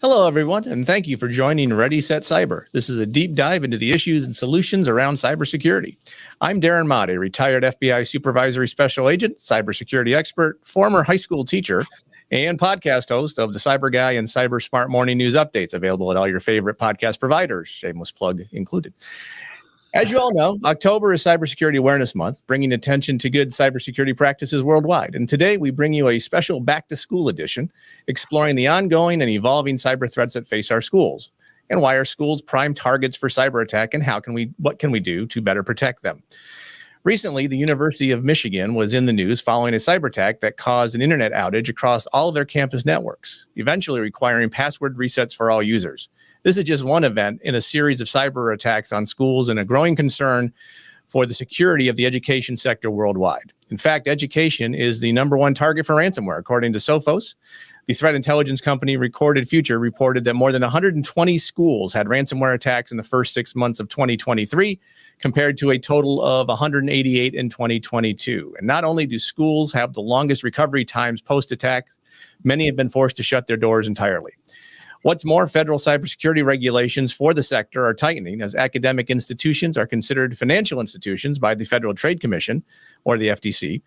Hello, everyone, and thank you for joining ReadySetCyber. This is a deep dive into the issues and solutions around cybersecurity. I'm Darren Mott, a retired FBI supervisory special agent, cybersecurity expert, former high school teacher, and podcast host of the Cyber Guy and Cyber Smart Morning News Updates, available at all your favorite podcast providers, shameless plug included. As you all know, October is Cybersecurity Awareness Month, bringing attention to good cybersecurity practices worldwide. And today we bring you a special back-to-school edition, exploring the ongoing and evolving cyber threats that face our schools, and why are schools prime targets for cyber attack, and what can we do to better protect them. Recently, the University of Michigan was in the news following a cyber attack that caused an internet outage across all of their campus networks, eventually requiring password resets for all users. This is just one event in a series of cyber attacks on schools and a growing concern for the security of the education sector worldwide. In fact, education is the #1 target for ransomware, according to Sophos. The threat intelligence company Recorded Future reported that more than 120 schools had ransomware attacks in the first 6 months of 2023, compared to a total of 188 in 2022. And not only do schools have the longest recovery times post-attack, many have been forced to shut their doors entirely. What's more, federal cybersecurity regulations for the sector are tightening, as academic institutions are considered financial institutions by the Federal Trade Commission, or the FTC,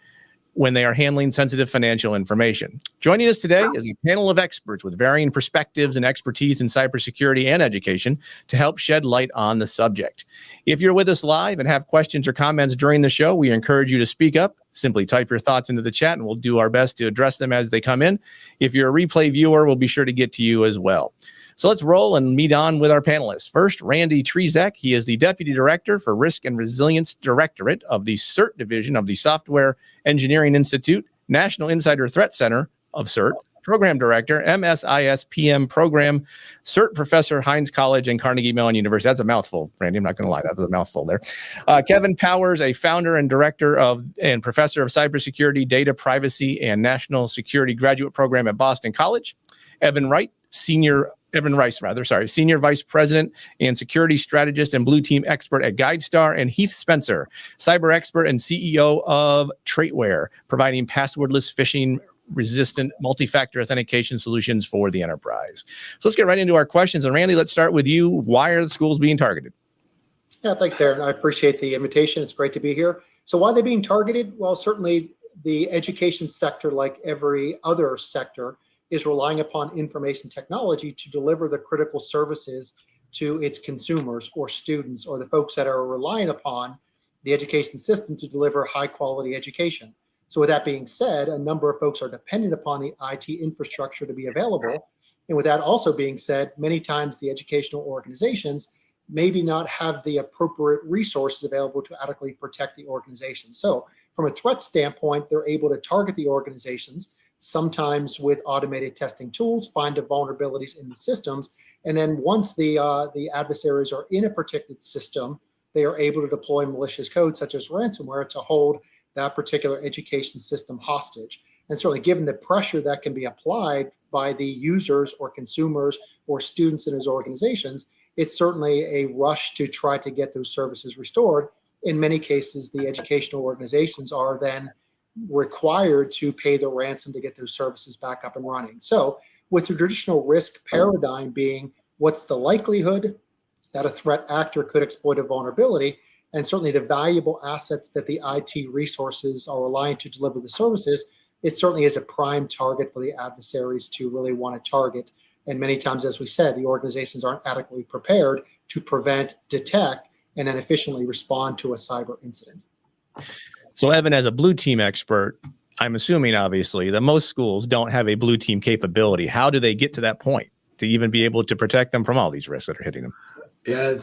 when they are handling sensitive financial information. Joining us today is a panel of experts with varying perspectives and expertise in cybersecurity and education to help shed light on the subject. If you're with us live and have questions or comments during the show, we encourage you to speak up. Simply type your thoughts into the chat and we'll do our best to address them as they come in. If you're a replay viewer, we'll be sure to get to you as well. So let's roll and meet on with our panelists. First, Randy Trzeciak. He is the Deputy Director for Risk and Resilience Directorate of the CERT Division of the Software Engineering Institute, National Insider Threat Center of CERT, Program Director, MSISPM Program, CERT Professor, Heinz College and Carnegie Mellon University. That's a mouthful, Randy. I'm not going to lie. That was a mouthful there. Kevin Powers, a founder and director and professor of cybersecurity, data privacy, and national security graduate program at Boston College. Evan Rice, Senior Vice President and Security Strategist and Blue Team Expert at GuideStar, and Heath Spencer, Cyber Expert and CEO of TraitWare, providing passwordless phishing-resistant multi-factor authentication solutions for the enterprise. So let's get right into our questions. And Randy, let's start with you. Why are the schools being targeted? Yeah, thanks, Darren. I appreciate the invitation. It's great to be here. So why are they being targeted? Well, certainly the education sector, like every other sector, is relying upon information technology to deliver the critical services to its consumers or students or the folks that are relying upon the education system to deliver high quality education. So with that being said, a number of folks are dependent upon the IT infrastructure to be available. And with that also being said, many times the educational organizations maybe not have the appropriate resources available to adequately protect the organization. So from a threat standpoint, they're able to target the organizations, sometimes with automated testing tools, find the vulnerabilities in the systems, and then once the adversaries are in a protected system, they are able to deploy malicious code such as ransomware to hold that particular education system hostage. And certainly given the pressure that can be applied by the users or consumers or students in those organizations, it's certainly a rush to try to get those services restored. In many cases, the educational organizations are then required to pay the ransom to get those services back up and running. So with the traditional risk paradigm being what's the likelihood that a threat actor could exploit a vulnerability, and certainly the valuable assets that the IT resources are relying to deliver the services, it certainly is a prime target for the adversaries to really want to target. And many times, as we said, the organizations aren't adequately prepared to prevent, detect, and then efficiently respond to a cyber incident. So Evan, as a blue team expert, I'm assuming obviously that most schools don't have a blue team capability. How do they get to that point to even be able to protect them from all these risks that are hitting them? Yeah,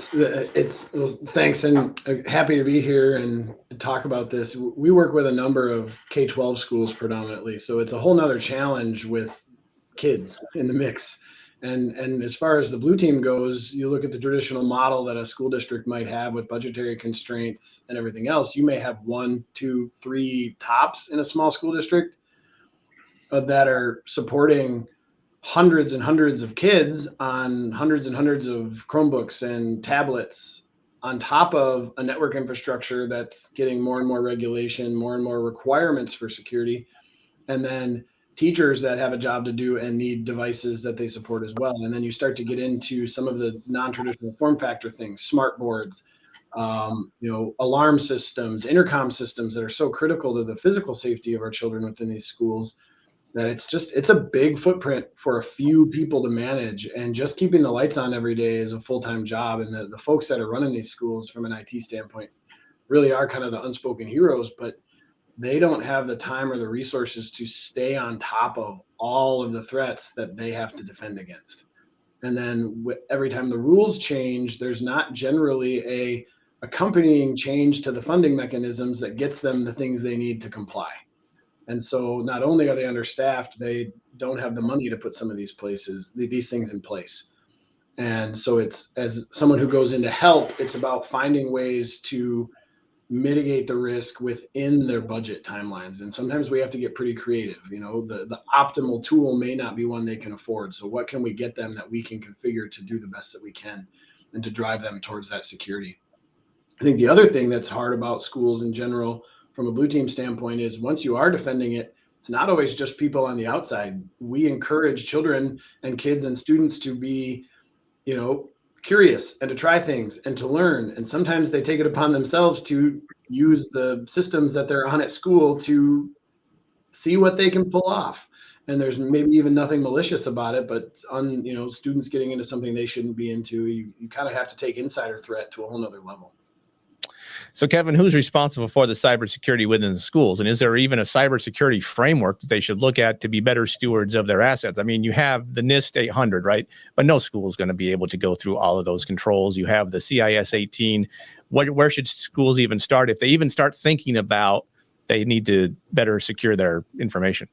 well, thanks, and happy to be here and talk about this. We work with a number of K-12 schools predominantly, so it's a whole nother challenge with kids in the mix. And as far as the blue team goes, you look at the traditional model that a school district might have with budgetary constraints and everything else. You may have 1, 2, 3 tops in a small school district that are supporting hundreds and hundreds of kids on hundreds and hundreds of Chromebooks and tablets on top of a network infrastructure that's getting more and more regulation, more and more requirements for security. And then teachers that have a job to do and need devices that they support as well. And then you start to get into some of the non-traditional form factor things, smart boards, alarm systems, intercom systems that are so critical to the physical safety of our children within these schools, that it's a big footprint for a few people to manage. And just keeping the lights on every day is a full-time job. And the folks that are running these schools from an IT standpoint really are kind of the unspoken heroes, but they don't have the time or the resources to stay on top of all of the threats that they have to defend against. And then every time the rules change, there's not generally a accompanying change to the funding mechanisms that gets them the things they need to comply. And so not only are they understaffed, they don't have the money to put some of these things in place. And so it's, as someone who goes into help, it's about finding ways to mitigate the risk within their budget timelines. And sometimes we have to get pretty creative. The optimal tool may not be one they can afford. So what can we get them that we can configure to do the best that we can and to drive them towards that security? I think the other thing that's hard about schools in general from a blue team standpoint is once you are defending it, it's not always just people on the outside. We encourage children and kids and students to be, curious and to try things and to learn. And sometimes they take it upon themselves to use the systems that they're on at school to see what they can pull off. And there's maybe even nothing malicious about it, but students getting into something they shouldn't be into, you kind of have to take insider threat to a whole nother level. So, Kevin, who's responsible for the cybersecurity within the schools? And is there even a cybersecurity framework that they should look at to be better stewards of their assets? I mean, you have the NIST 800, right? But no school is going to be able to go through all of those controls. You have the CIS 18. Where should schools even start if they even start thinking about they need to better secure their information?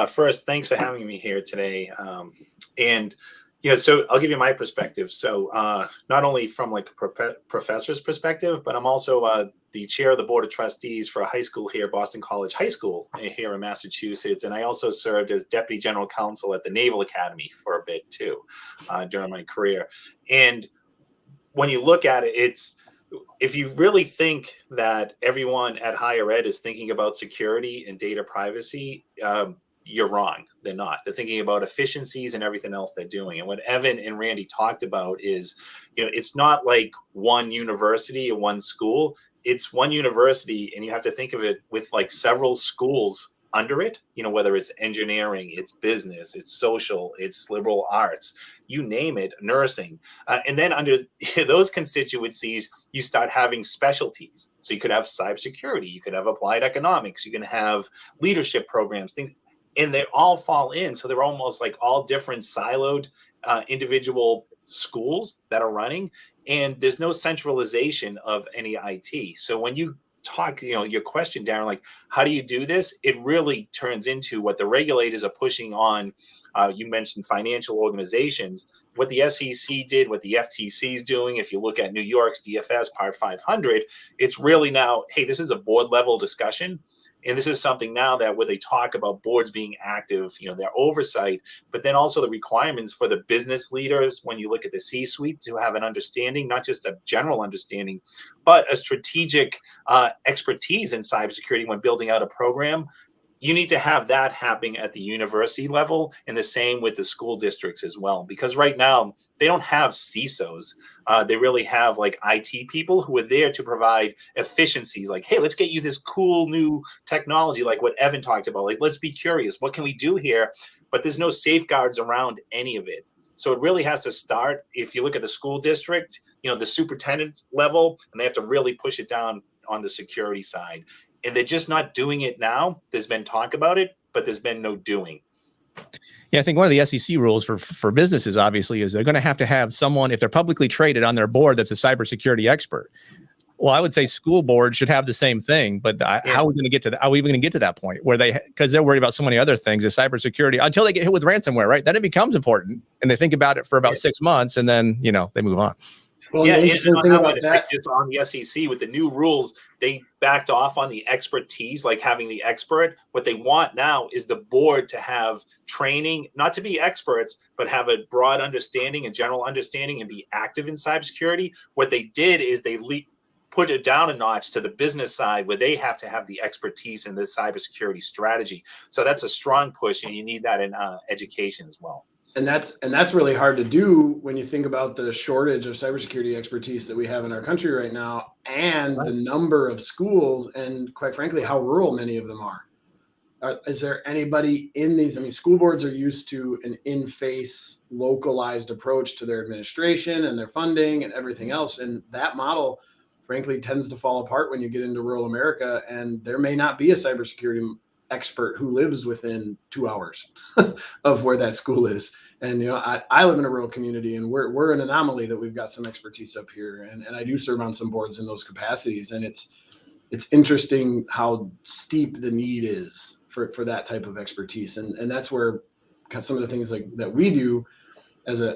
First, thanks for having me here today. So I'll give you my perspective. So not only from like a professor's perspective, but I'm also the chair of the board of trustees for a high school here, Boston College High School here in Massachusetts. And I also served as deputy general counsel at the Naval Academy for a bit too during my career. And when you look at it, if you really think that everyone at higher ed is thinking about security and data privacy, you're wrong. They're not. They're thinking about efficiencies and everything else they're doing. And what Evan and Randy talked about is, it's not like one university or one school. It's one university, and you have to think of it with like several schools under it, whether it's engineering, it's business, it's social, it's liberal arts, you name it, nursing. And then under those constituencies, you start having specialties. So you could have cybersecurity, you could have applied economics, you can have leadership programs, things. And they all fall in. So they're almost like all different siloed individual schools that are running. And there's no centralization of any IT. So when you talk, your question, Darren, like, how do you do this? It really turns into what the regulators are pushing on. You mentioned financial organizations. What the SEC did, what the FTC is doing, if you look at New York's DFS Part 500, it's really now, hey, this is a board level discussion. And this is something now that where they talk about boards being active, their oversight, but then also the requirements for the business leaders when you look at the C-suite to have an understanding, not just a general understanding, but a strategic expertise in cybersecurity when building out a program. You need to have that happening at the university level, and the same with the school districts as well. Because right now, they don't have CISOs. They really have like IT people who are there to provide efficiencies. Like, hey, let's get you this cool new technology, like what Evan talked about. Like, let's be curious. What can we do here? But there's no safeguards around any of it. So it really has to start, if you look at the school district, the superintendent's level, and they have to really push it down on the security side. And they're just not doing it now. There's been talk about it, but there's been no doing. Yeah, I think one of the SEC rules for businesses, obviously, is they're going to have someone, if they're publicly traded, on their board that's a cybersecurity expert. Well, I would say school boards should have the same thing, but how are we going to get to that? How are we even going to get to that point where because they're worried about so many other things as cybersecurity until they get hit with ransomware, right? Then it becomes important, and they think about it for about 6 months, and then they move on. Well, the interesting thing about that, just on the SEC with the new rules, they backed off on the expertise, like having the expert. What they want now is the board to have training, not to be experts, but have a broad understanding, a general understanding, and be active in cybersecurity. What they did is they put it down a notch to the business side where they have to have the expertise in this cybersecurity strategy. So that's a strong push, and you need that in education as well. And that's really hard to do when you think about the shortage of cybersecurity expertise that we have in our country right now, and the number of schools, and quite frankly, how rural many of them are. Is there anybody in these? I mean, school boards are used to an in-face, localized approach to their administration and their funding and everything else. And that model, frankly, tends to fall apart when you get into rural America. And there may not be a cybersecurity expert who lives within 2 hours of where that school is. And, you know, I live in a rural community, and we're an anomaly that we've got some expertise up here. And I do serve on some boards in those capacities. And it's interesting how steep the need is for that type of expertise. And that's where some of the things like that we do as a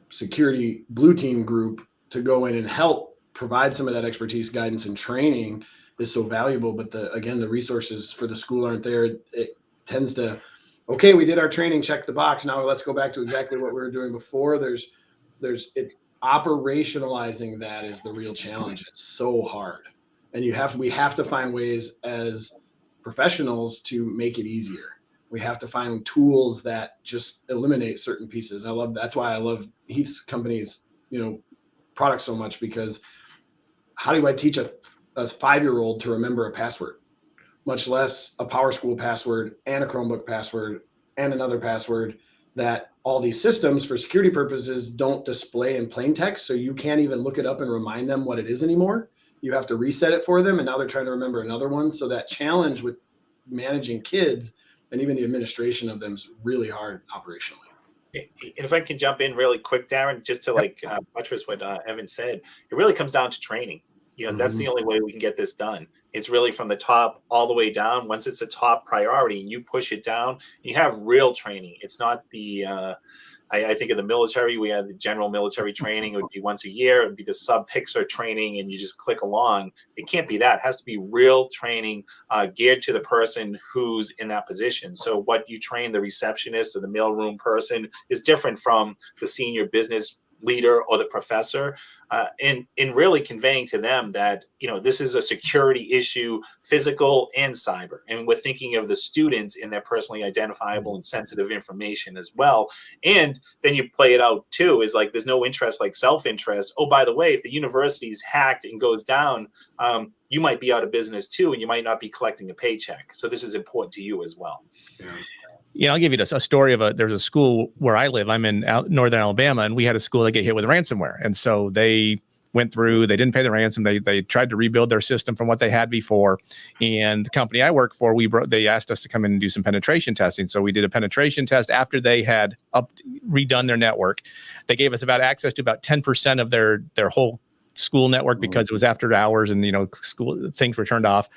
security blue team group to go in and help provide some of that expertise, guidance, and training is so valuable. But the resources for the school aren't there. It tends to, okay, we did our training, check the box. Now let's go back to exactly what we were doing before. Operationalizing that is the real challenge. It's so hard. And we have to find ways as professionals to make it easier. We have to find tools that just eliminate certain pieces. That's why I love Heath's company's, product so much, because how do I teach a 5-year-old to remember a password, much less a PowerSchool password and a Chromebook password and another password that all these systems for security purposes don't display in plain text. So you can't even look it up and remind them what it is anymore. You have to reset it for them, and now they're trying to remember another one. So that challenge with managing kids and even the administration of them is really hard operationally. If I can jump in really quick, Darren, just to buttress what Evan said, it really comes down to training. That's the only way we can get this done. It's really from the top all the way down. Once it's a top priority and you push it down, you have real training. It's not the I think of the military, we had the general military training. It would be once a year. It would be the sub-Pixar training, and you just click along. It can't be that. It has to be real training geared to the person who's in that position. So what you train the receptionist or the mailroom person is different from the senior business leader or the professor, in really conveying to them that, this is a security issue, physical and cyber. And we're thinking of the students in their personally identifiable and sensitive information as well. And then you play it out too, is like, there's no interest like self-interest. Oh, by the way, if the university's hacked and goes down, you might be out of business too, and you might not be collecting a paycheck. So this is important to you as well. I'll give you a story of there's a school where I live. I'm in northern Alabama, and we had a school that get hit with ransomware. And so they went through, they didn't pay the ransom. They tried to rebuild their system from what they had before. And the company I work for, they asked us to come in and do some penetration testing. So we did a penetration test after they had redone their network. They gave us access to about 10% of their whole school network, because it was after hours and, school things were turned off.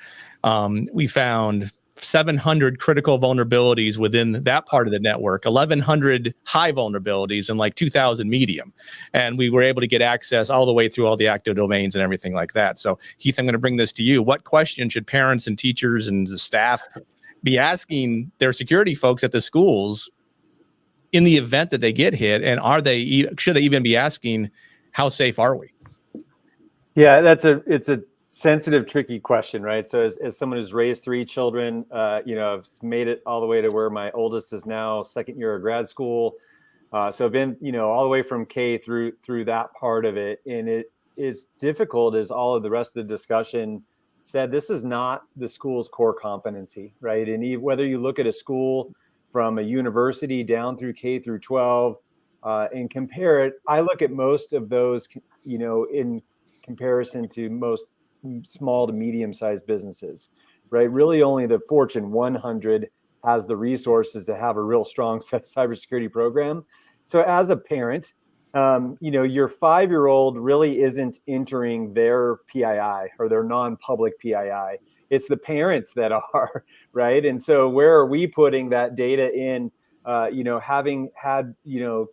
We found 700 critical vulnerabilities within that part of the network, 1,100 high vulnerabilities, and 2,000 medium. And we were able to get access all the way through all the active domains and everything like that. So Heath, I'm going to bring this to you. What question should parents and teachers and the staff be asking their security folks at the schools in the event that they get hit? And should they even be asking, how safe are we? Yeah, it's a sensitive, tricky question, right? So as someone who's raised 3 children, I've made it all the way to where my oldest is now second year of grad school. So I've been, all the way from K through that part of it. And it is difficult, as all of the rest of the discussion said. This is not the school's core competency, right? And whether you look at a school from a university down through K through 12 and compare it, I look at most of those, in comparison to most small to medium-sized businesses, right? Really only the Fortune 100 has the resources to have a real strong cybersecurity program. So as a parent, your 5-year-old really isn't entering their PII or their non-public PII. It's the parents that are, right? And so where are we putting that data in? Having had,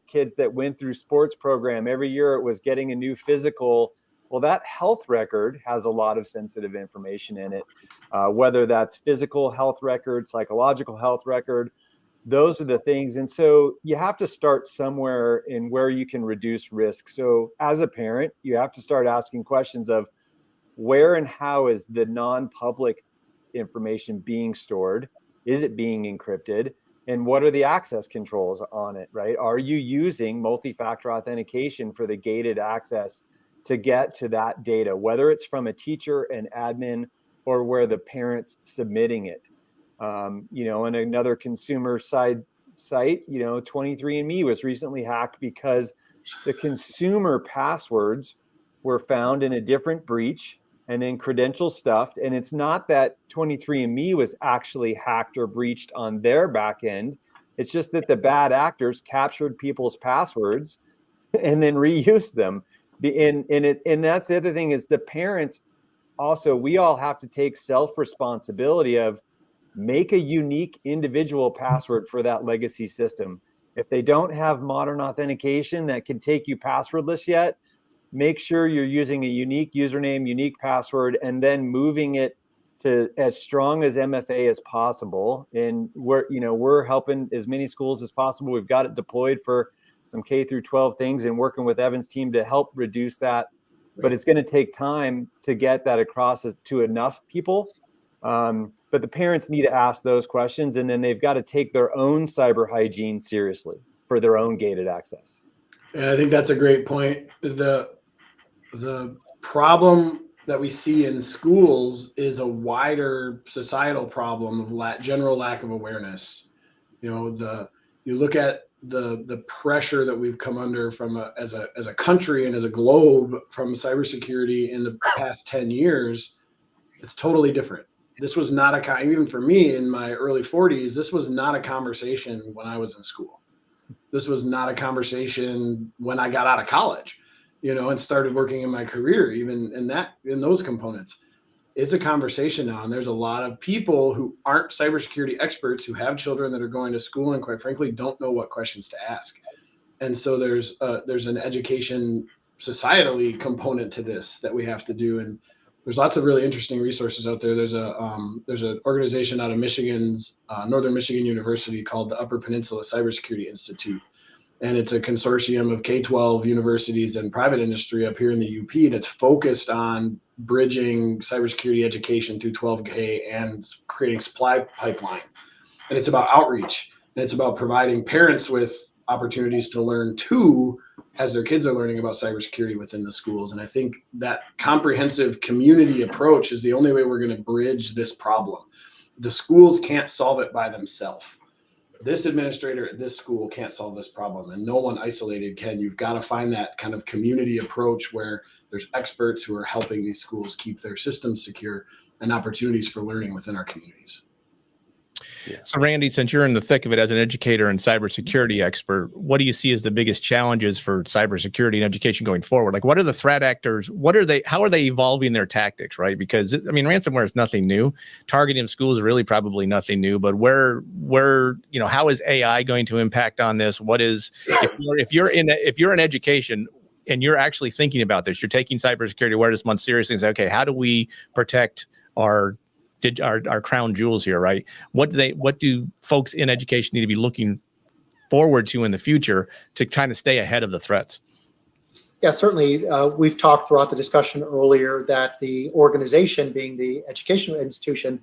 kids that went through sports program, every year it was getting a new physical. Well, that health record has a lot of sensitive information in it, whether that's physical health record, psychological health record. Those are the things. And so you have to start somewhere in where you can reduce risk. So as a parent, you have to start asking questions of, where and how is the non-public information being stored? Is it being encrypted? And what are the access controls on it, right? Are you using multi-factor authentication for the gated access to get to that data, whether it's from a teacher, an admin, or where the parent's submitting it? You know, and another consumer side site, you know, 23andMe was recently hacked because the consumer passwords were found in a different breach and then credentials stuffed. And it's not that 23andMe was actually hacked or breached on their back end. It's just that the bad actors captured people's passwords and then reused them. And that's the other thing is the parents also, we all have to take self-responsibility of make a unique individual password for that legacy system. If they don't have modern authentication that can take you passwordless yet, make sure you're using a unique username, unique password, and then moving it to as strong as MFA as possible. And we're helping as many schools as possible. We've got it deployed for some K through 12 things and working with Evan's team to help reduce that. But it's going to take time to get that across to enough people. But the parents need to ask those questions, and then they've got to take their own cyber hygiene seriously for their own gated access. And I think that's a great point. The problem that we see in schools is a wider societal problem of general lack of awareness. You know, you look at the pressure that we've come under from as a country and as a globe from cybersecurity in the past 10 years. It's totally different. This was not even for me in my early 40s, this was not a conversation when I was in school. This was not a conversation when I got out of college, you know, and started working in my career, even in those components. It's a conversation now. And there's a lot of people who aren't cybersecurity experts who have children that are going to school and quite frankly, don't know what questions to ask. And so there's an education societally component to this that we have to do. And there's lots of really interesting resources out there. There's an organization out of Michigan's Northern Michigan University called the Upper Peninsula Cybersecurity Institute. And it's a consortium of K-12 universities and private industry up here in the UP that's focused on bridging cybersecurity education through 12K and creating supply pipeline. And it's about outreach. And it's about providing parents with opportunities to learn too, as their kids are learning about cybersecurity within the schools. And I think that comprehensive community approach is the only way we're going to bridge this problem. The schools can't solve it by themselves. This administrator at this school can't solve this problem, and no one isolated can. You've got to find that kind of community approach where there's experts who are helping these schools keep their systems secure and opportunities for learning within our communities. Yeah. So Randy, since you're in the thick of it as an educator and cybersecurity expert, what do you see as the biggest challenges for cybersecurity and education going forward? Like, what are the threat actors? How are they evolving their tactics, right? Because I mean, ransomware is nothing new. Targeting of schools is really probably nothing new, but how is AI going to impact on this? What is, if you're in education and you're actually thinking about this, you're taking cybersecurity awareness month seriously and say, okay, how do we protect our crown jewels here, right? What do folks in education need to be looking forward to in the future to kind of stay ahead of the threats? Yeah, certainly. We've talked throughout the discussion earlier that the organization, being the educational institution,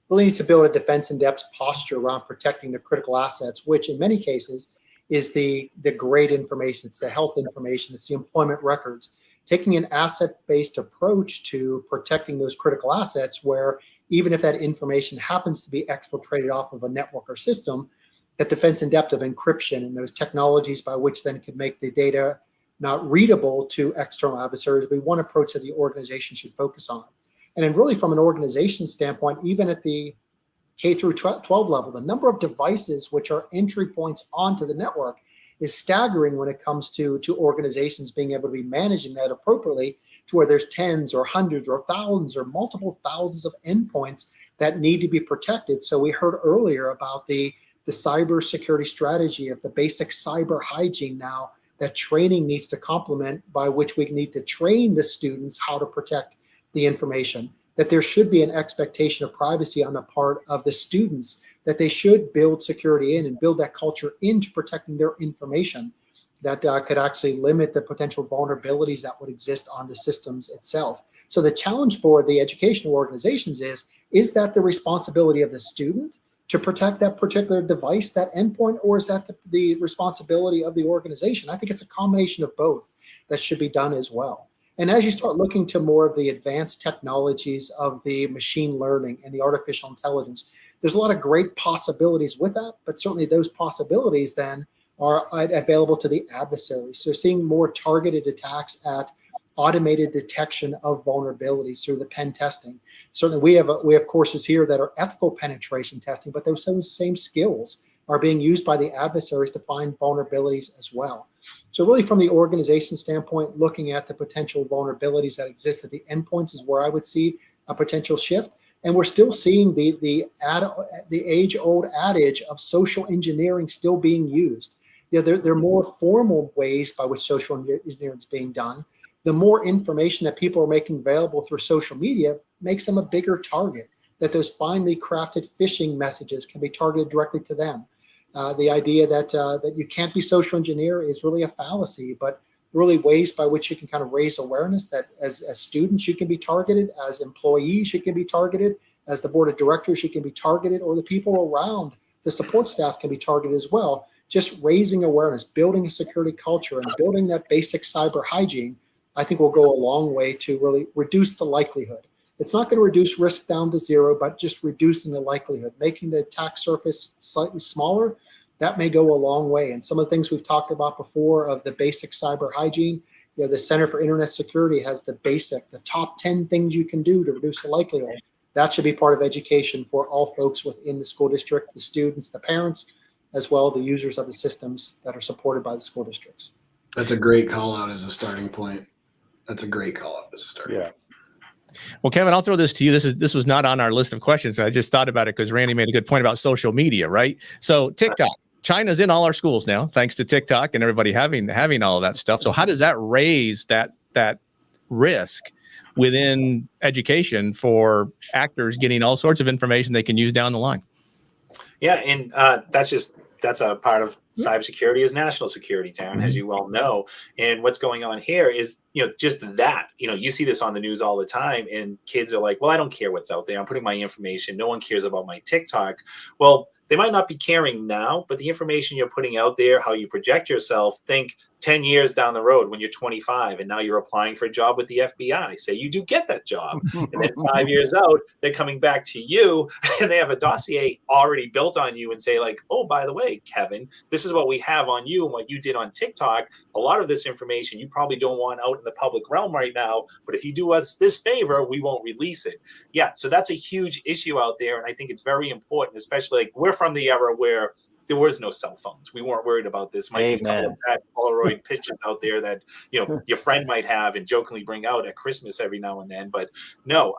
really needs to build a defense in depth posture around protecting the critical assets, which in many cases is the grade information, it's the health information, it's the employment records. Taking an asset-based approach to protecting those critical assets where even if that information happens to be exfiltrated off of a network or system, that defense in depth of encryption and those technologies by which then could make the data not readable to external adversaries, be one approach that the organization should focus on. And then really from an organization standpoint, even at the K through 12 level, the number of devices which are entry points onto the network is staggering when it comes to organizations being able to be managing that appropriately to where there's tens or hundreds or thousands or multiple thousands of endpoints that need to be protected. So we heard earlier about the cybersecurity strategy of the basic cyber hygiene now that training needs to complement, by which we need to train the students how to protect the information, that there should be an expectation of privacy on the part of the students, that they should build security in and build that culture into protecting their information that could actually limit the potential vulnerabilities that would exist on the systems itself. So the challenge for the educational organizations is that the responsibility of the student to protect that particular device, that endpoint, or is that the responsibility of the organization? I think it's a combination of both that should be done as well. And as you start looking to more of the advanced technologies of the machine learning and the artificial intelligence, there's a lot of great possibilities with that, but certainly those possibilities then are available to the adversaries. So seeing more targeted attacks at automated detection of vulnerabilities through the pen testing. Certainly we have courses here that are ethical penetration testing, but those same skills are being used by the adversaries to find vulnerabilities as well. So really from the organization standpoint, looking at the potential vulnerabilities that exist at the endpoints is where I would see a potential shift. And we're still seeing the age-old adage of social engineering still being used. Yeah, there are more formal ways by which social engineering is being done. The more information that people are making available through social media makes them a bigger target, that those finely crafted phishing messages can be targeted directly to them. The idea that you can't be social engineer is really a fallacy, but really ways by which you can kind of raise awareness that as students you can be targeted, as employees you can be targeted, as the board of directors you can be targeted, or the people around the support staff can be targeted as well. Just raising awareness, building a security culture, and building that basic cyber hygiene, I think will go a long way to really reduce the likelihood. It's not going to reduce risk down to zero, but just reducing the likelihood, making the attack surface slightly smaller. That may go a long way. And some of the things we've talked about before of the basic cyber hygiene, the Center for Internet Security has the top 10 things you can do to reduce the likelihood. That should be part of education for all folks within the school district, the students, the parents, as well as the users of the systems that are supported by the school districts. That's a great call out as a starting point. That's a great call out as a starting point. Well, Kevin, I'll throw this to you. This was not on our list of questions. I just thought about it because Randy made a good point about social media, right? So TikTok, China's in all our schools now, thanks to TikTok and everybody having all of that stuff. So how does that raise that risk within education for actors getting all sorts of information they can use down the line? Yeah, and that's a part of cybersecurity is national security, Darren, as you well know. And what's going on here is, just that, you see this on the news all the time, and kids are like, well, I don't care what's out there. I'm putting my information. No one cares about my TikTok. Well, they might not be caring now, but the information you're putting out there, how you project yourself, think 10 years down the road when you're 25 and now you're applying for a job with the FBI. Say you do get that job. And then 5 years out, they're coming back to you and they have a dossier already built on you and say like, oh, by the way, Kevin, this is what we have on you and what you did on TikTok. A lot of this information you probably don't want out in the public realm right now, but if you do us this favor, we won't release it. Yeah, so that's a huge issue out there. And I think it's very important, especially like we're from the era where there was no cell phones. We weren't worried about this. Might be a couple of bad Polaroid pictures out there that your friend might have and jokingly bring out at Christmas every now and then. But no,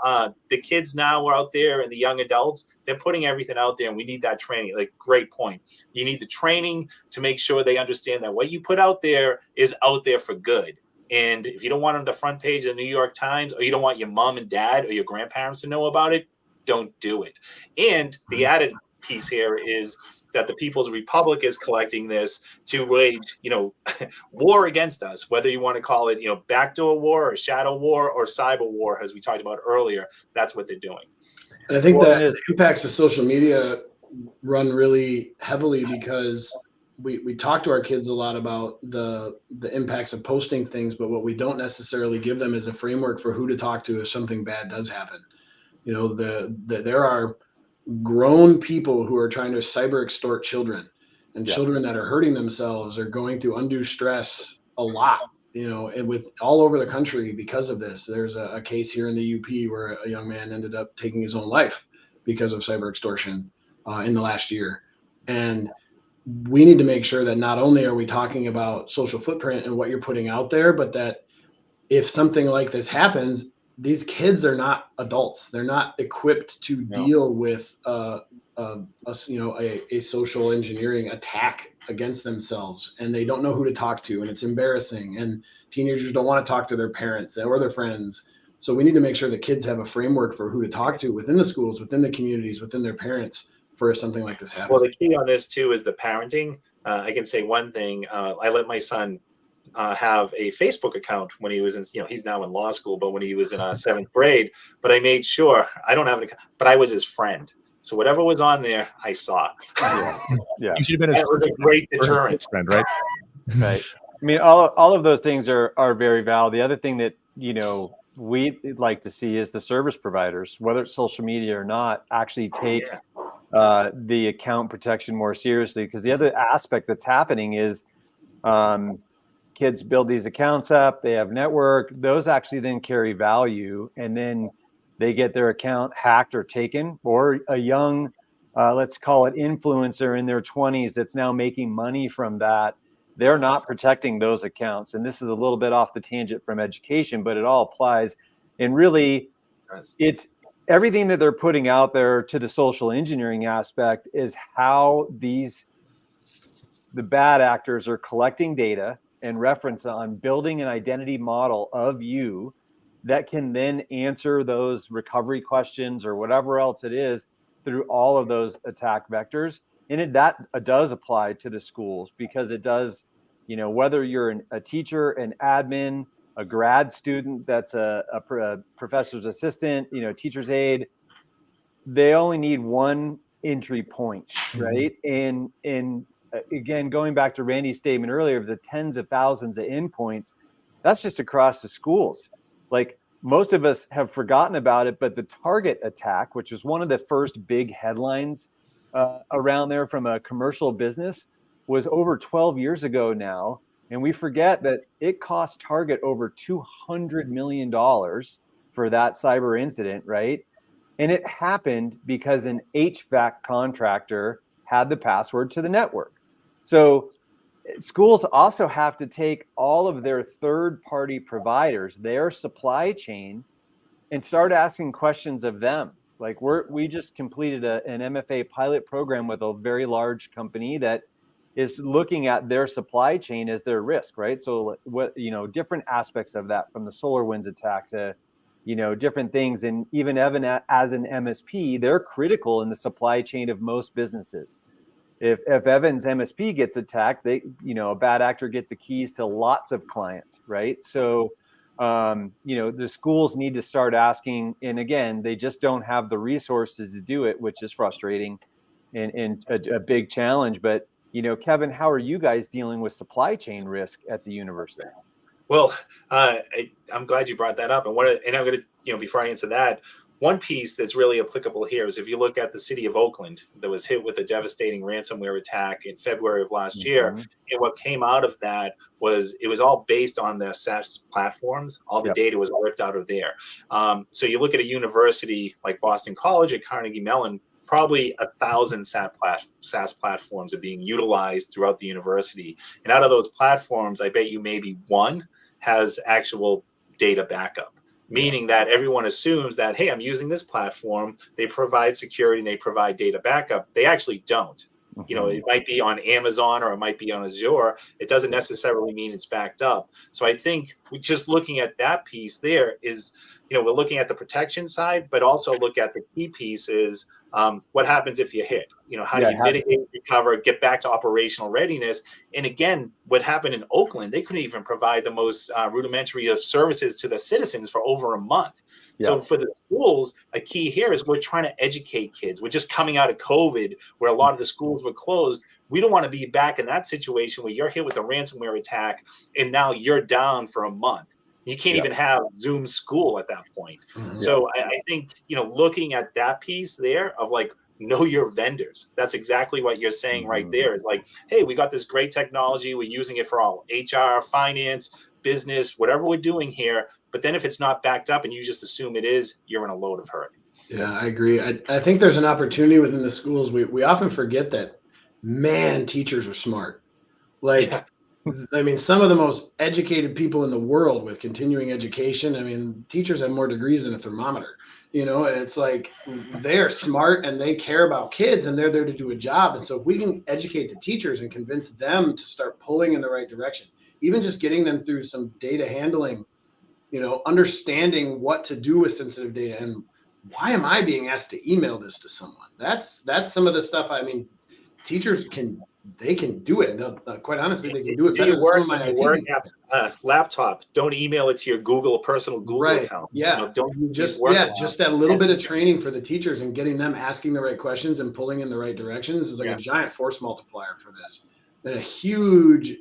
the kids now are out there and the young adults, they're putting everything out there, and we need that training. Like, great point. You need the training to make sure they understand that what you put out there is out there for good. And if you don't want on the front page of the New York Times, or you don't want your mom and dad or your grandparents to know about it, don't do it. And the added piece here is that the People's Republic is collecting this to wage, war against us, whether you want to call it, backdoor war or shadow war or cyber war, as we talked about earlier. That's what they're doing. And I think that the impacts of social media run really heavily because we talk to our kids a lot about the impacts of posting things, but what we don't necessarily give them is a framework for who to talk to if something bad does happen. There are grown people who are trying to cyber extort children, and children that are hurting themselves are going through undue stress a lot, and with all over the country because of this. There's a case here in the UP where a young man ended up taking his own life because of cyber extortion in the last year. And we need to make sure that not only are we talking about social footprint and what you're putting out there, but that if something like this happens, these kids are not adults. They're not equipped to deal with a social engineering attack against themselves, and they don't know who to talk to, and it's embarrassing. And teenagers don't want to talk to their parents or their friends. So we need to make sure that kids have a framework for who to talk to within the schools, within the communities, within their parents for if something like this happens. Well, the key on this too is the parenting. I can say one thing. I let my son have a Facebook account when he was in, he's now in law school, but when he was in 7th grade. But I made sure I don't have an account, but I was his friend. So whatever was on there, I saw. Yeah. You should have been It was a great deterrent. friend, right? Right. I mean, all of those things are very valid. The other thing that, we'd like to see is the service providers, whether it's social media or not, actually take the account protection more seriously. Because the other aspect that's happening is kids build these accounts up, they have network, those actually then carry value, and then they get their account hacked or taken, or a young, let's call it influencer in their 20s that's now making money from that. They're not protecting those accounts. And this is a little bit off the tangent from education, but it all applies. And really, it's everything that they're putting out there to the social engineering aspect is how the bad actors are collecting data and reference on building an identity model of you that can then answer those recovery questions or whatever else it is through all of those attack vectors. And that does apply to the schools, because it does, whether you're a teacher, an admin, a grad student that's a professor's assistant, teacher's aide, they only need one entry point, right? And again, going back to Randy's statement earlier of the tens of thousands of endpoints, that's just across the schools. Like, most of us have forgotten about it, but the Target attack, which was one of the first big headlines around there from a commercial business, was over 12 years ago now. And we forget that it cost Target over $200 million for that cyber incident, right? And it happened because an HVAC contractor had the password to the network. So schools also have to take all of their third-party providers, their supply chain, and start asking questions of them. Like, we just completed an MFA pilot program with a very large company that is looking at their supply chain as their risk, right? So what, different aspects of that, from the SolarWinds attack to, different things. And even Evan, as an MSP, they're critical in the supply chain of most businesses. If Evan's MSP gets attacked, a bad actor get the keys to lots of clients, right? So, the schools need to start asking, and again, they just don't have the resources to do it, which is frustrating and a big challenge. But, Kevin, how are you guys dealing with supply chain risk at the university? Well, I'm glad you brought that up. And I'm going to, before I answer that, one piece that's really applicable here is if you look at the city of Oakland that was hit with a devastating ransomware attack in February of last year. And what came out of that was it was all based on their SaaS platforms. All the data was ripped out of there. So you look at a university like Boston College at Carnegie Mellon, probably 1,000 SaaS platforms are being utilized throughout the university. And out of those platforms, I bet you maybe one has actual data backup. Meaning that everyone assumes that, hey, I'm using this platform, they provide security and they provide data backup. They actually don't. It might be on Amazon or it might be on Azure. It doesn't necessarily mean it's backed up. So I think just looking at that piece there is, we're looking at the protection side, but also look at the key piece is what happens if you hit? How do you mitigate, recover, get back to operational readiness? And again, what happened in Oakland, they couldn't even provide the most rudimentary of services to the citizens for over a month. So for the schools, a key here is we're trying to educate kids. We're just coming out of COVID where a lot of the schools were closed. We don't want to be back in that situation where you're hit with a ransomware attack and now you're down for a month. You can't even have Zoom school at that point. So I think, looking at that piece there of like, know your vendors. That's exactly what you're saying right there. It's like, hey, we got this great technology. We're using it for all HR, finance, business, whatever we're doing here. But then if it's not backed up and you just assume it is, you're in a load of hurt. Yeah, I agree. I think there's an opportunity within the schools. We often forget that, teachers are smart. I mean, some of the most educated people in the world with continuing education, teachers have more degrees than a thermometer, and it's like they're smart and they care about kids and they're there to do a job. And so if we can educate the teachers and convince them to start pulling in the right direction, even just getting them through some data handling, understanding what to do with sensitive data and why am I being asked to email this to someone? That's some of the stuff. Teachers can they can do it. Quite honestly, they can do it Do better your than some work of my on your IT work people. laptop. Don't email it to your personal Google Right. account. Yeah. Don't use these work Just that little bit of training for the teachers and getting them asking the right questions and pulling in the right directions is like a giant force multiplier for this, and a huge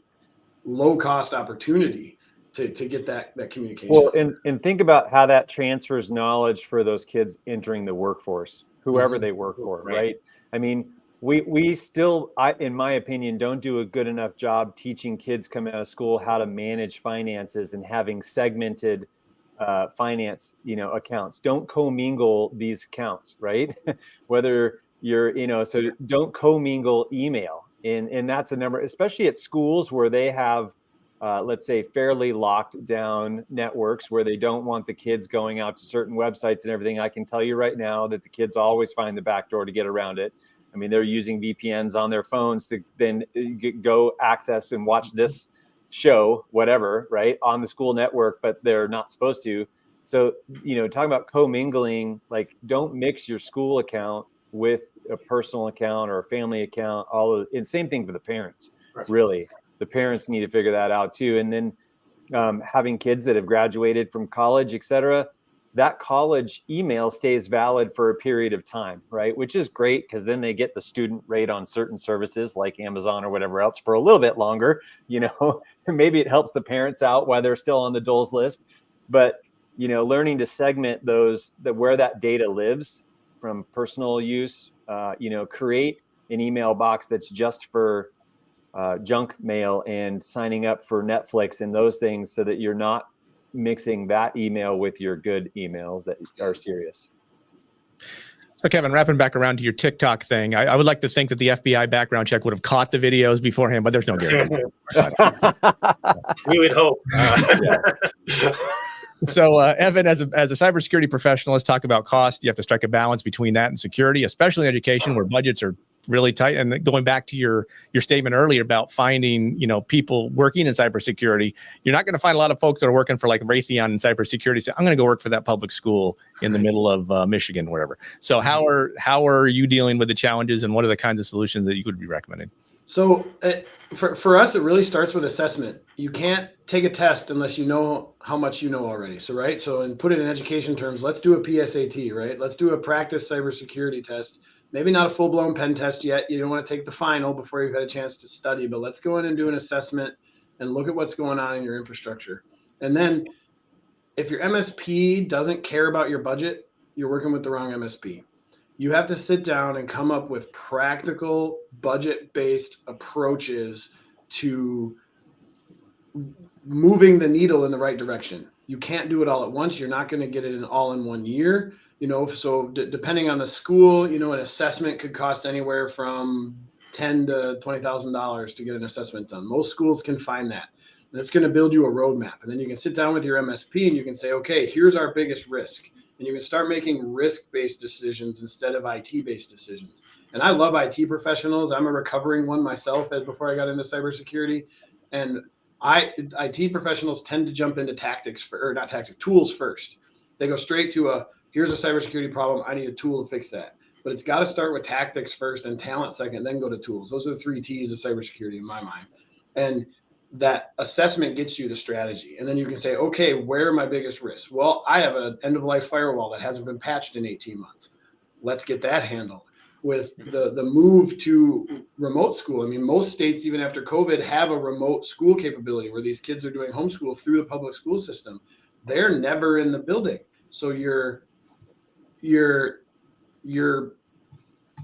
low cost opportunity to get that communication. Well, and think about how that transfers knowledge for those kids entering the workforce, whoever they work for, right? I mean, we still, in my opinion, don't do a good enough job teaching kids coming out of school how to manage finances and having segmented finance, accounts. Don't commingle these accounts, right? Whether you're, so don't commingle email. And that's a number, especially at schools where they have, let's say, fairly locked down networks where they don't want the kids going out to certain websites and everything. I can tell you right now that the kids always find the back door to get around it. I mean, they're using VPNs on their phones to then go access and watch this show, whatever, right, on the school network, but they're not supposed to. So, talking about commingling, like, don't mix your school account with a personal account or a family account. And same thing for the parents, really. The parents need to figure that out too. And then having kids that have graduated from college, et cetera, that college email stays valid for a period of time, right? Which is great because then they get the student rate on certain services like Amazon or whatever else for a little bit longer. Maybe it helps the parents out while they're still on the doles list. But, learning to segment where that data lives from personal use, create an email box that's just for junk mail and signing up for Netflix and those things so that you're not mixing that email with your good emails that are serious. So Kevin, wrapping back around to your TikTok thing, I would like to think that the FBI background check would have caught the videos beforehand, but there's no guarantee. We would hope. So Evan, as a cybersecurity professional, let's talk about cost. You have to strike a balance between that and security, especially in education where budgets are really tight. And going back to your statement earlier about finding, people working in cybersecurity, you're not going to find a lot of folks that are working for like Raytheon in cybersecurity say, I'm going to go work for that public school in the middle of Michigan or whatever. So how are you dealing with the challenges, and what are the kinds of solutions that you could be recommending? So for us, it really starts with assessment. You can't take a test unless you know how much you know already. So, right. So, and put it in education terms, let's do a PSAT, right? Let's do a practice cybersecurity test. Maybe not a full-blown pen test yet. You don't want to take the final before you've had a chance to study, but let's go in and do an assessment and look at what's going on in your infrastructure. And then if your MSP doesn't care about your budget, you're working with the wrong MSP. You have to sit down and come up with practical budget-based approaches to moving the needle in the right direction. You can't do it all at once. You're not going to get it all in 1 year. So depending on the school, an assessment could cost anywhere from $10,000 to $20,000 to get an assessment done. Most schools can find that. That's going to build you a roadmap. And then you can sit down with your MSP and you can say, okay, here's our biggest risk. And you can start making risk-based decisions instead of IT-based decisions. And I love IT professionals. I'm a recovering one myself before I got into cybersecurity. And IT professionals tend to jump into tools first. They go straight to here's a cybersecurity problem. I need a tool to fix that. But it's got to start with tactics first and talent second, then go to tools. Those are the 3 T's of cybersecurity in my mind. And that assessment gets you the strategy. And then you can say, okay, where are my biggest risks? Well, I have an end-of-life firewall that hasn't been patched in 18 months. Let's get that handled. With the move to remote school, I mean, most states, even after COVID, have a remote school capability where these kids are doing homeschool through the public school system. They're never in the building. So your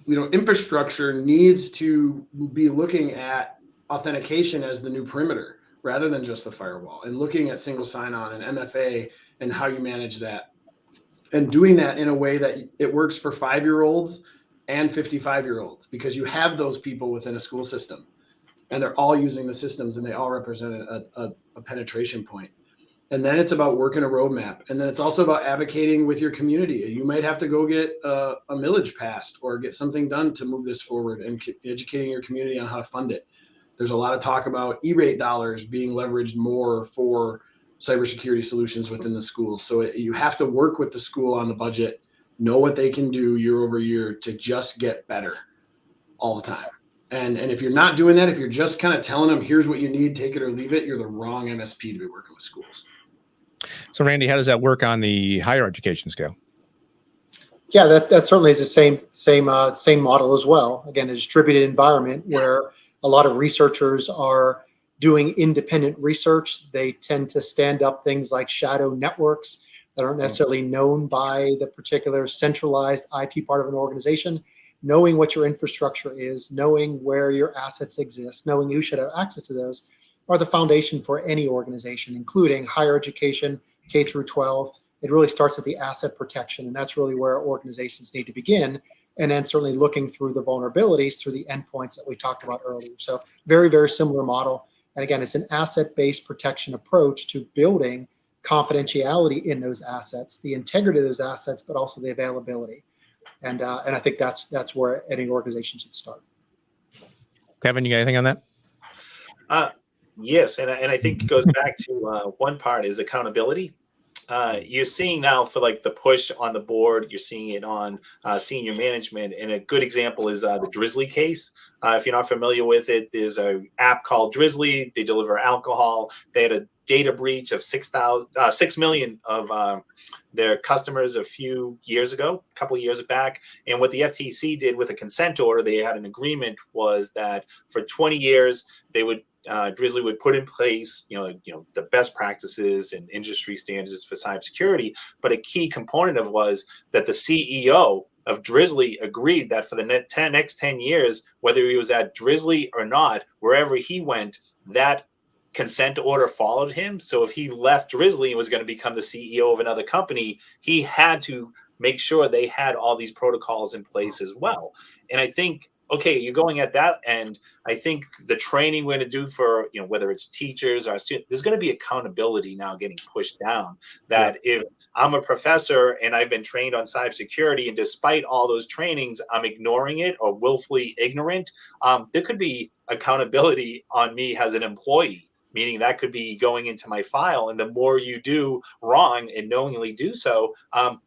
infrastructure needs to be looking at authentication as the new perimeter rather than just the firewall, and looking at single sign-on and MFA and how you manage that, and doing that in a way that it works for 5-year-olds and 55-year-olds, because you have those people within a school system and they're all using the systems and they all represent a penetration point. And then it's about working a roadmap. And then it's also about advocating with your community. You might have to go get a millage passed or get something done to move this forward, and educating your community on how to fund it. There's a lot of talk about E-rate dollars being leveraged more for cybersecurity solutions within the schools. So you have to work with the school on the budget, know what they can do year over year to just get better all the time. And if you're not doing that, if you're just kind of telling them, here's what you need, take it or leave it, you're the wrong MSP to be working with schools. So Randy, how does that work on the higher education scale? Yeah, that certainly is the same model as well. Again, a distributed environment where a lot of researchers are doing independent research. They tend to stand up things like shadow networks that aren't necessarily known by the particular centralized IT part of an organization. Knowing what your infrastructure is, knowing where your assets exist, knowing who should have access to those are the foundation for any organization, including higher education, K through 12. It really starts at the asset protection, and that's really where organizations need to begin. And then certainly looking through the vulnerabilities through the endpoints that we talked about earlier. So very, very similar model. And again, it's an asset-based protection approach to building confidentiality in those assets, the integrity of those assets, but also the availability. And I think that's where any organization should start. Kevin, you got anything on that? Yes, and I think it goes back to one part is accountability. You're seeing now for like the push on the board, you're seeing it on senior management. And a good example is the Drizzly case. If you're not familiar with it, there's an app called Drizzly. They deliver alcohol. They had a data breach of 6 million of their customers a couple of years back. And what the FTC did with a consent order, they had an agreement was that for 20 years, they would Drizzly would put in place, the best practices and industry standards for cybersecurity. But a key component of was that the CEO of Drizzly agreed that for the next 10 years, whether he was at Drizzly or not, wherever he went, that consent order followed him. So if he left Drizzly and was going to become the CEO of another company, he had to make sure they had all these protocols in place as well. And I think, okay, you're going at that end. I think the training we're going to do for, whether it's teachers or students, there's going to be accountability now getting pushed down. That if I'm a professor and I've been trained on cybersecurity, and despite all those trainings, I'm ignoring it or willfully ignorant, there could be accountability on me as an employee. Meaning that could be going into my file. And the more you do wrong and knowingly do so,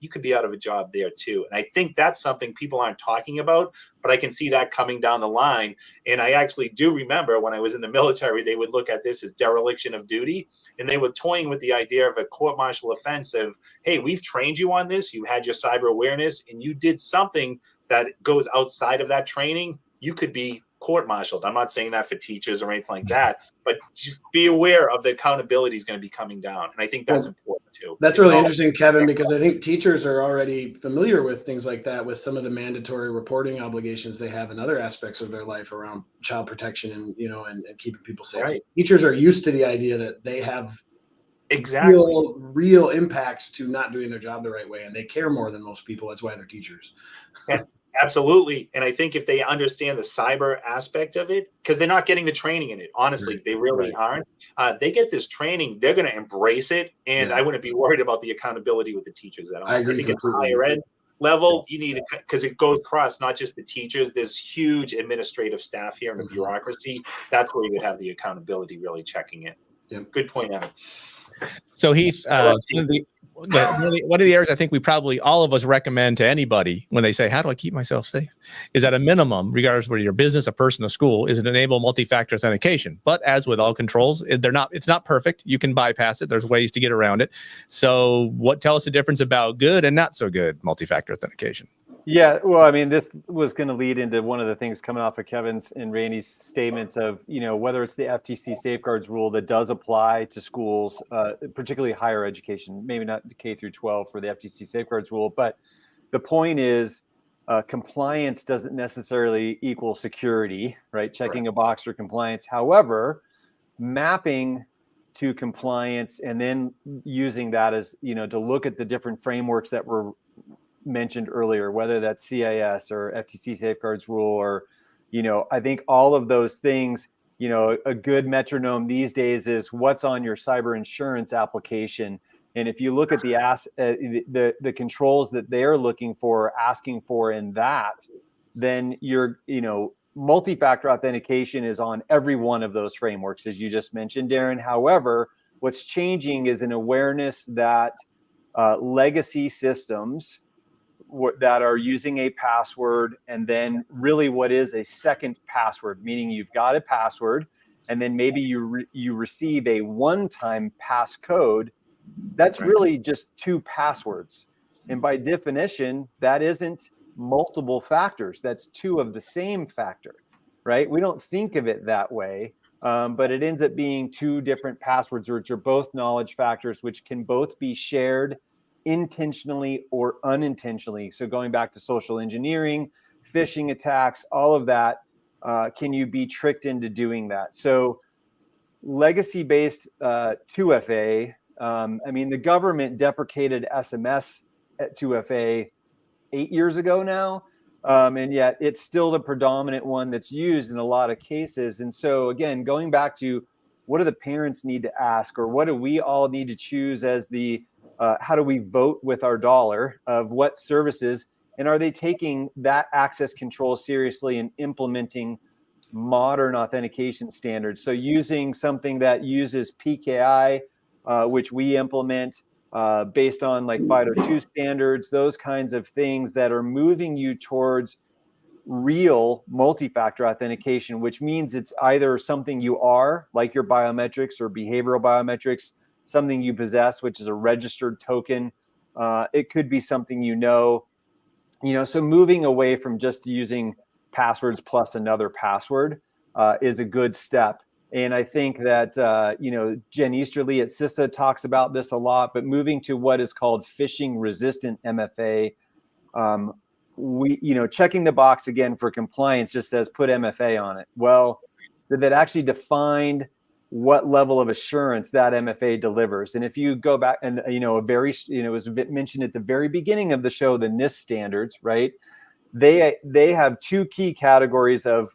you could be out of a job there too. And I think that's something people aren't talking about, but I can see that coming down the line. And I actually do remember when I was in the military, they would look at this as dereliction of duty. And they were toying with the idea of a court-martial offense of, hey, we've trained you on this. You had your cyber awareness and you did something that goes outside of that training. You could be court-martialed. I'm not saying that for teachers or anything like that, but just be aware of the accountability is going to be coming down. And I think that's important too. That's really interesting, Kevin, because I think teachers are already familiar with things like that with some of the mandatory reporting obligations they have in other aspects of their life around child protection and, and keeping people safe. Right. Teachers are used to the idea that they have real impacts to not doing their job the right way. And they care more than most people. That's why they're teachers. Yeah. Absolutely. And I think if they understand the cyber aspect of it, because they're not getting the training in it, honestly, they really aren't. They get this training, they're going to embrace it. And I wouldn't be worried about the accountability with the teachers at all. I think at the higher ed level, you need it because it goes across not just the teachers. There's huge administrative staff here in the bureaucracy. That's where you would have the accountability really checking in. Good point, Evan. So Heath, one of the areas I think we probably all of us recommend to anybody when they say, how do I keep myself safe? Is at a minimum, regardless of whether you're a business, a person, a school, is it enable multi-factor authentication. But as with all controls, it's not perfect. You can bypass it. There's ways to get around it. So tell us the difference about good and not so good multi-factor authentication. Yeah, well, I mean, this was going to lead into one of the things coming off of Kevin's and Randy's statements of, whether it's the FTC safeguards rule that does apply to schools, particularly higher education, maybe not the K through 12 for the FTC safeguards rule. But the point is compliance doesn't necessarily equal security, right? Checking a box for compliance. However, mapping to compliance and then using that as, to look at the different frameworks that were mentioned earlier, whether that's CIS or FTC safeguards rule, or, I think all of those things, a good metronome these days is what's on your cyber insurance application. And if you look at the controls that they're looking for, asking for in that, then multi-factor authentication is on every one of those frameworks, as you just mentioned, Darren. However, what's changing is an awareness that legacy systems that are using a password, and then really what is a second password, meaning you've got a password, and then maybe you receive a one-time passcode. That's really just two passwords. And by definition, that isn't multiple factors. That's two of the same factor, right? We don't think of it that way, but it ends up being two different passwords, which are both knowledge factors, which can both be shared intentionally or unintentionally. So going back to social engineering, phishing attacks, all of that, can you be tricked into doing that? So legacy-based 2FA, I mean, the government deprecated SMS at 2FA 8 years ago now, and yet it's still the predominant one that's used in a lot of cases. And so again, going back to what do the parents need to ask, or what do we all need to choose as the how do we vote with our dollar of what services, and are they taking that access control seriously and implementing modern authentication standards? So using something that uses PKI, which we implement based on like FIDO2 standards, those kinds of things that are moving you towards real multi-factor authentication, which means it's either something you are, like your biometrics or behavioral biometrics, something you possess, which is a registered token. It could be something so moving away from just using passwords plus another password is a good step. And I think that, Jen Easterly at CISA talks about this a lot, but moving to what is called phishing resistant MFA, checking the box again for compliance just says put MFA on it. Well, did that actually define what level of assurance that MFA delivers? And if you go back and, it was mentioned at the very beginning of the show, the NIST standards, right? They have two key categories of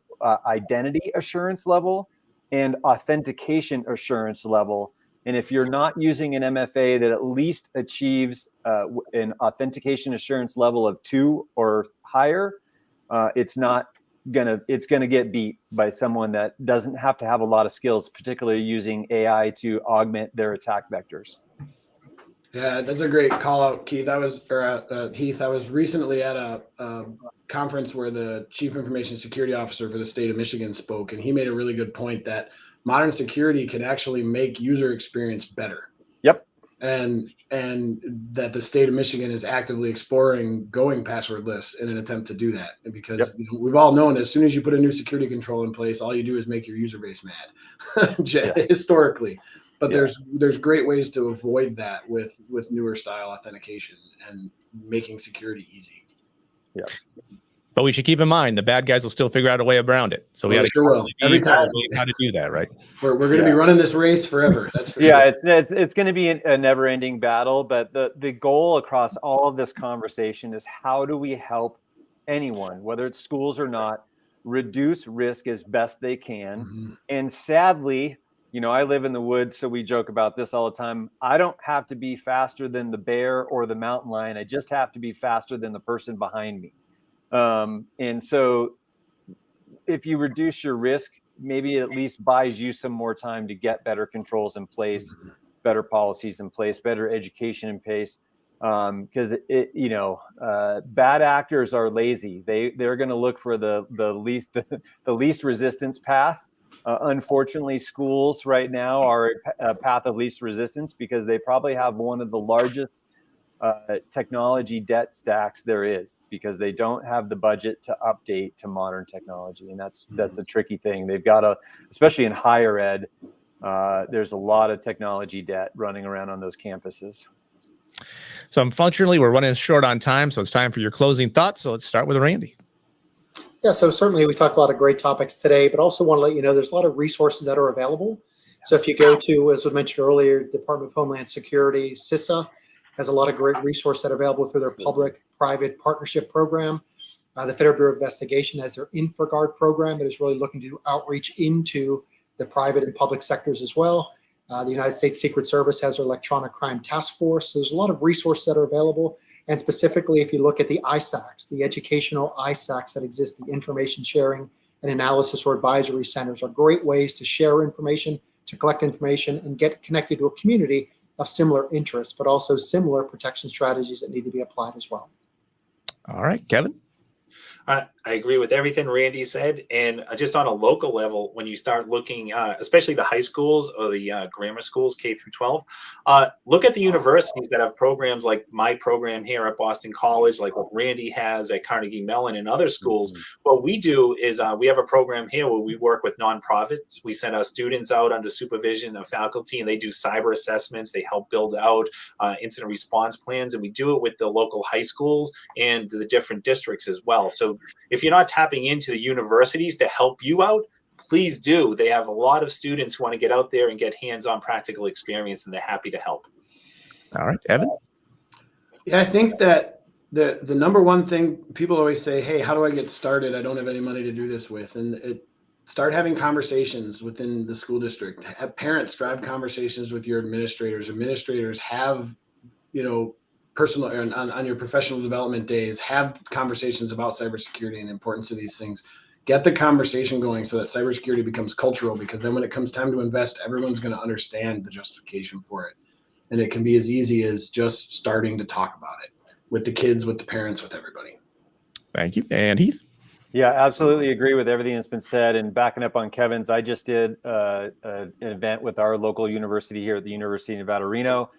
identity assurance level and authentication assurance level. And if you're not using an MFA that at least achieves an authentication assurance level of 2 or higher, it's gonna get beat by someone that doesn't have to have a lot of skills, particularly using AI to augment their attack vectors. Yeah, that's a great call out, Keith. Heath, I was recently at a conference where the Chief Information Security Officer for the state of Michigan spoke, and he made a really good point that modern security can actually make user experience better. Yep. And that the state of Michigan is actively exploring going passwordless in an attempt to do that. And because we've all known as soon as you put a new security control in place, all you do is make your user base mad historically. But there's great ways to avoid that with newer style authentication and making security easy. Yeah. But we should keep in mind the bad guys will still figure out a way around it. So we got to every time how to do that, right? We're going to be running this race forever. That's for sure. It's going to be a never-ending battle. But the goal across all of this conversation is how do we help anyone, whether it's schools or not, reduce risk as best they can. Mm-hmm. And sadly, I live in the woods, so we joke about this all the time. I don't have to be faster than the bear or the mountain lion. I just have to be faster than the person behind me. And so if you reduce your risk, maybe it at least buys you some more time to get better controls in place, better policies in place, better education in place. Because bad actors are lazy. They're going to look for the least resistance path. Unfortunately, schools right now are a path of least resistance because they probably have one of the largest technology debt stacks there is, because they don't have the budget to update to modern technology. And that's a tricky thing. They've got especially in higher ed, there's a lot of technology debt running around on those campuses. So unfortunately, we're running short on time. So it's time for your closing thoughts. So let's start with Randy. Yeah, so certainly we talked a lot of great topics today, but also want to let you know there's a lot of resources that are available. So if you go to, as was mentioned earlier, Department of Homeland Security, CISA has a lot of great resources that are available through their public-private partnership program. The Federal Bureau of Investigation has their InfraGuard program that is really looking to do outreach into the private and public sectors as well. The United States Secret Service has their Electronic Crime Task Force. So there's a lot of resources that are available. And specifically, if you look at the ISACs, the educational ISACs that exist, the information sharing and analysis or advisory centers are great ways to share information, to collect information, and get connected to a community of similar interests, but also similar protection strategies that need to be applied as well. All right, Kevin. I agree with everything Randy said. And just on a local level, when you start looking, especially the high schools or the grammar schools, K through 12, look at the universities that have programs like my program here at Boston College, like what Randy has at Carnegie Mellon and other schools. What we do is we have a program here where we work with nonprofits. We send our students out under supervision of faculty, and they do cyber assessments. They help build out incident response plans, and we do it with the local high schools and the different districts as well. So if you're not tapping into the universities to help you out, please do. They have a lot of students who want to get out there and get hands-on practical experience, and they're happy to help. All right, Evan. Yeah, I think that the number one thing people always say, hey, how do I get started? I don't have any money to do this with. And start having conversations within the school district. Have parents drive conversations with your administrators. Administrators have, personal on your professional development days, have conversations about cybersecurity and the importance of these things. Get the conversation going so that cybersecurity becomes cultural, because then when it comes time to invest, everyone's going to understand the justification for it. And it can be as easy as just starting to talk about it with the kids, with the parents, with everybody. Thank you. And Heath? Yeah, absolutely agree with everything that's been said. And backing up on Kevin's, I just did an event with our local university here at the University of Nevada, Reno.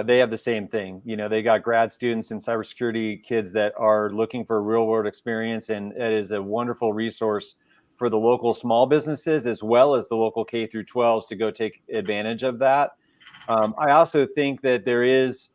They have the same thing. They got grad students and cybersecurity kids that are looking for a real world experience. And it is a wonderful resource for the local small businesses as well as the local K through 12s to go take advantage of that. I also think that there is,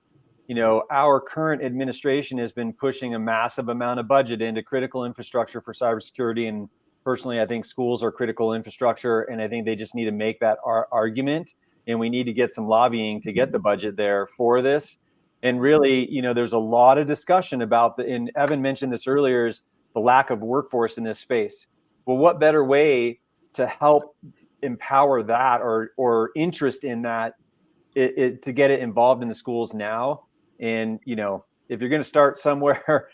our current administration has been pushing a massive amount of budget into critical infrastructure for cybersecurity. And personally, I think schools are critical infrastructure. And I think they just need to make that argument. And we need to get some lobbying to get the budget there for this. And really, there's a lot of discussion about and Evan mentioned this earlier, is the lack of workforce in this space. Well, what better way to help empower that or interest in that to get it involved in the schools now? And, if you're going to start somewhere,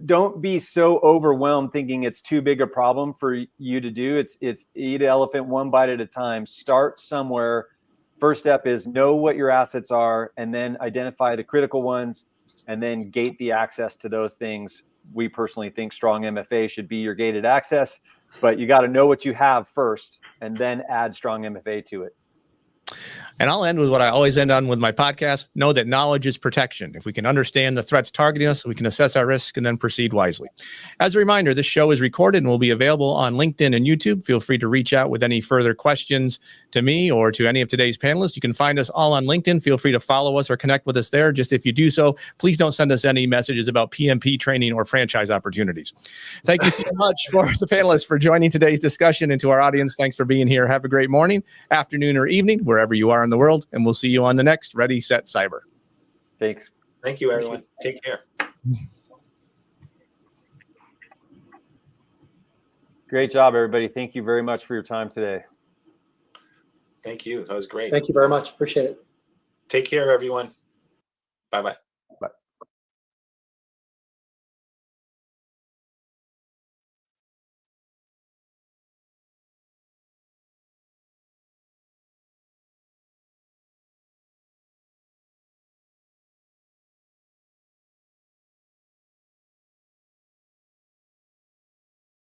don't be so overwhelmed thinking it's too big a problem for you to do. It's eat an elephant one bite at a time. Start somewhere. First step is know what your assets are, and then identify the critical ones, and then gate the access to those things. We personally think strong MFA should be your gated access, but you got to know what you have first, and then add strong MFA to it. And I'll end with what I always end on with my podcast. Know that knowledge is protection. If we can understand the threats targeting us, we can assess our risk and then proceed wisely. As a reminder, this show is recorded and will be available on LinkedIn and YouTube. Feel free to reach out with any further questions to me or to any of today's panelists. You can find us all on LinkedIn. Feel free to follow us or connect with us there. Just if you do so, please don't send us any messages about PMP training or franchise opportunities. Thank you so much for the panelists for joining today's discussion, and to our audience, thanks for being here. Have a great morning, afternoon, or evening, wherever you are in the world, and we'll see you on the next Ready, Set, Cyber. Thanks. Thank you, everyone. Take care. Great job, everybody. Thank you very much for your time today. Thank you. That was great. Thank you very much. Appreciate it. Take care, everyone. Bye-bye.